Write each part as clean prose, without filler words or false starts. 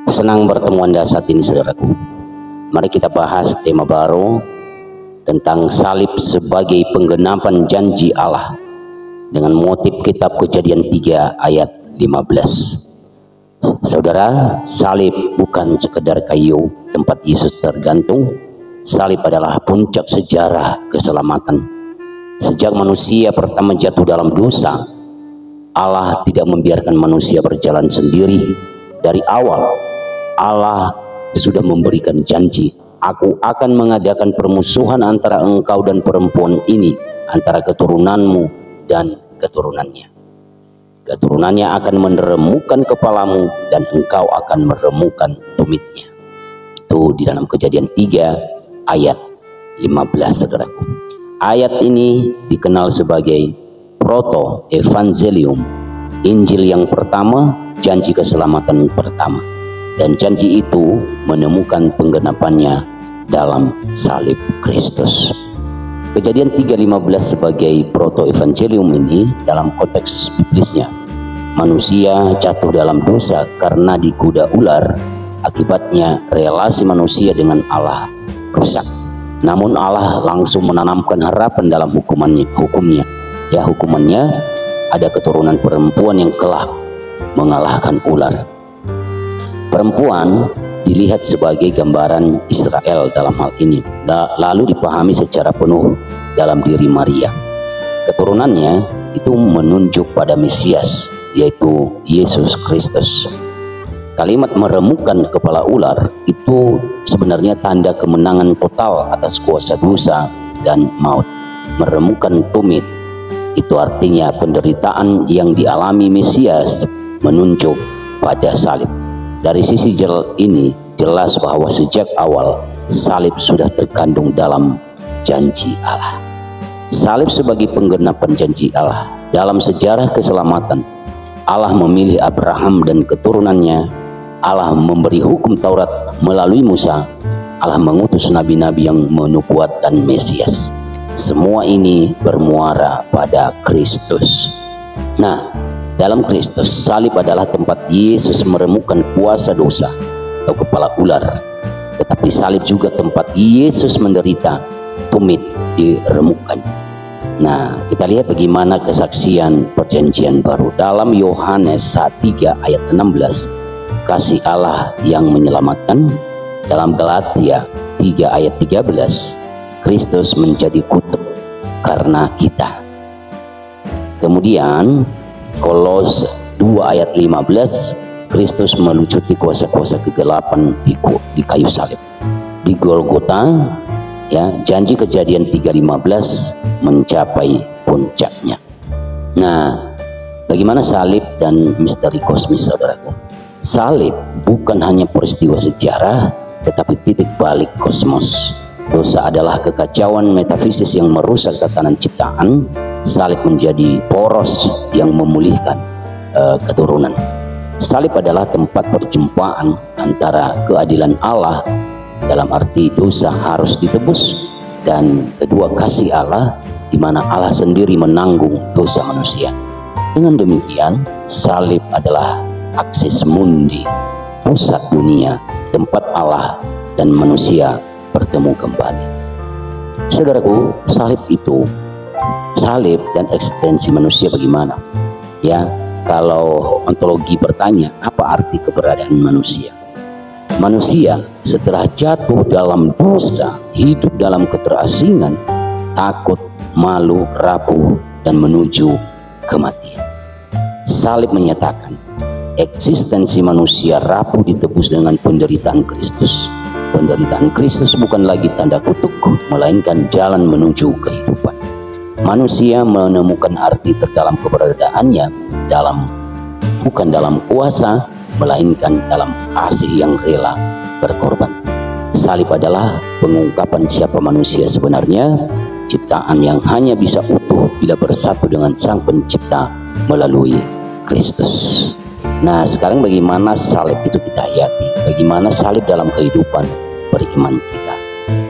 Senang bertemu Anda saat ini, saudaraku. Mari kita bahas tema baru tentang salib sebagai penggenapan janji Allah dengan motif kitab Kejadian 3 ayat 15. Saudara, salib bukan sekedar kayu tempat Yesus tergantung. Salib adalah puncak sejarah keselamatan. Sejak manusia pertama jatuh dalam dosa, Allah tidak membiarkan manusia berjalan sendiri. Dari awal Allah sudah memberikan janji, aku akan mengadakan permusuhan antara engkau dan perempuan ini, antara keturunanmu dan keturunannya. Keturunannya akan meremukkan kepalamu dan engkau akan meremukkan tumitnya. Itu di dalam Kejadian 3 ayat 15, saudaraku. Ayat ini dikenal sebagai proto evangelium, Injil yang pertama, janji keselamatan pertama. Dan janji itu menemukan penggenapannya dalam salib Kristus. Kejadian 3:15 sebagai proto evangelium ini dalam konteks biblisnya, manusia jatuh dalam dosa karena digoda ular. Akibatnya relasi manusia dengan Allah rusak. Namun Allah langsung menanamkan harapan dalam hukumannya. Hukumannya ada keturunan perempuan yang kelak mengalahkan ular. Perempuan dilihat sebagai gambaran Israel dalam hal ini, lalu dipahami secara penuh dalam diri Maria. Keturunannya itu menunjuk pada Mesias, yaitu Yesus Kristus. Kalimat meremukkan kepala ular itu sebenarnya tanda kemenangan total atas kuasa dosa dan maut. Meremukkan tumit itu artinya penderitaan yang dialami Mesias menunjuk pada salib. Dari sisi ini jelas bahwa sejak awal salib sudah terkandung dalam janji Allah. Salib sebagai penggenapan janji Allah. Dalam sejarah keselamatan, Allah memilih Abraham dan keturunannya. Allah memberi hukum Taurat melalui Musa. Allah mengutus nabi-nabi yang menubuatkan Mesias. Semua ini bermuara pada Kristus. Nah, dalam Kristus, salib adalah tempat Yesus meremukkan kuasa dosa atau kepala ular. Tetapi salib juga tempat Yesus menderita, tumit diremukkan. Nah, kita lihat bagaimana kesaksian perjanjian baru dalam Yohanes 3 ayat 16. Kasih Allah yang menyelamatkan. Dalam Galatia 3 ayat 13, Kristus menjadi kutuk karena kita. Kemudian Kolose 2 ayat 15, Kristus melucuti kuasa-kuasa kegelapan di kayu salib. Di Golgota, janji Kejadian 3:15 mencapai puncaknya. Nah, bagaimana salib dan misteri kosmis, saudaraku? Salib bukan hanya peristiwa sejarah, tetapi titik balik kosmos. Dosa adalah kekacauan metafisis yang merusak tatanan ciptaan. Salib menjadi poros yang memulihkan keturunan. Salib adalah tempat perjumpaan antara keadilan Allah, dalam arti dosa harus ditebus, dan kedua kasih Allah, di mana Allah sendiri menanggung dosa manusia. Dengan demikian, salib adalah aksis mundi, pusat dunia, tempat Allah dan manusia bertemu kembali. Saudaraku, salib dan eksistensi manusia bagaimana? Kalau ontologi bertanya, apa arti keberadaan manusia? Manusia setelah jatuh dalam dosa, hidup dalam keterasingan, takut, malu, rapuh, dan menuju kematian. Salib menyatakan eksistensi manusia rapuh ditebus dengan penderitaan Kristus. Penderitaan Kristus bukan lagi tanda kutuk, melainkan jalan menuju kehidupan. Manusia menemukan arti terdalam keberadaannya bukan dalam kuasa, melainkan dalam kasih yang rela berkorban. Salib adalah pengungkapan siapa manusia sebenarnya, ciptaan yang hanya bisa utuh bila bersatu dengan Sang Pencipta melalui Kristus. Nah, sekarang bagaimana salib itu kita hayati? Bagaimana salib dalam kehidupan beriman kita?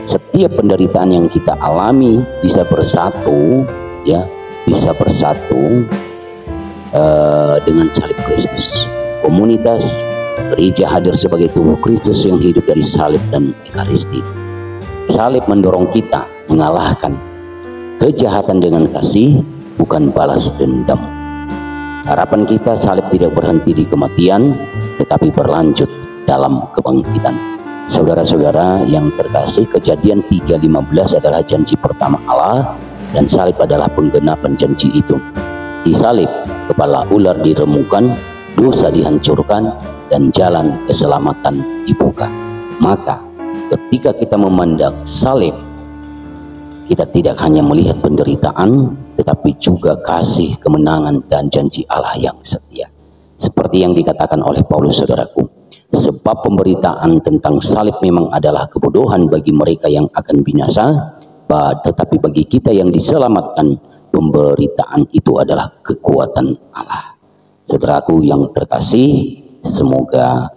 Setiap penderitaan yang kita alami bisa bersatu, dengan salib Kristus. Komunitas Gereja hadir sebagai tubuh Kristus yang hidup dari salib dan ekaristi. Salib mendorong kita mengalahkan kejahatan dengan kasih, bukan balas dendam. Harapan kita salib tidak berhenti di kematian, tetapi berlanjut dalam kebangkitan. Saudara-saudara yang terkasih, Kejadian 3:15 adalah janji pertama Allah, dan salib adalah penggenapan janji itu. Di salib, kepala ular diremukan, dosa dihancurkan, dan jalan keselamatan dibuka. Maka ketika kita memandang salib, kita tidak hanya melihat penderitaan, tetapi juga kasih, kemenangan, dan janji Allah yang setia. Seperti yang dikatakan oleh Paulus, saudaraku, sebab pemberitaan tentang salib memang adalah kebodohan bagi mereka yang akan binasa, tetapi bagi kita yang diselamatkan, pemberitaan itu adalah kekuatan Allah. Saudaraku yang terkasih, semoga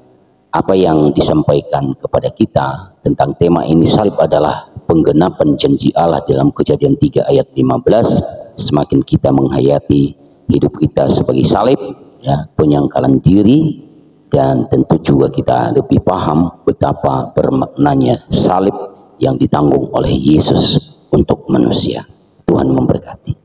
apa yang disampaikan kepada kita tentang tema ini, salib adalah penggenapan janji Allah dalam Kejadian 3 ayat 15, semakin kita menghayati hidup kita sebagai salib, ya, penyangkalan diri, dan tentu juga kita lebih paham betapa bermaknanya salib yang ditanggung oleh Yesus untuk manusia. Tuhan memberkati.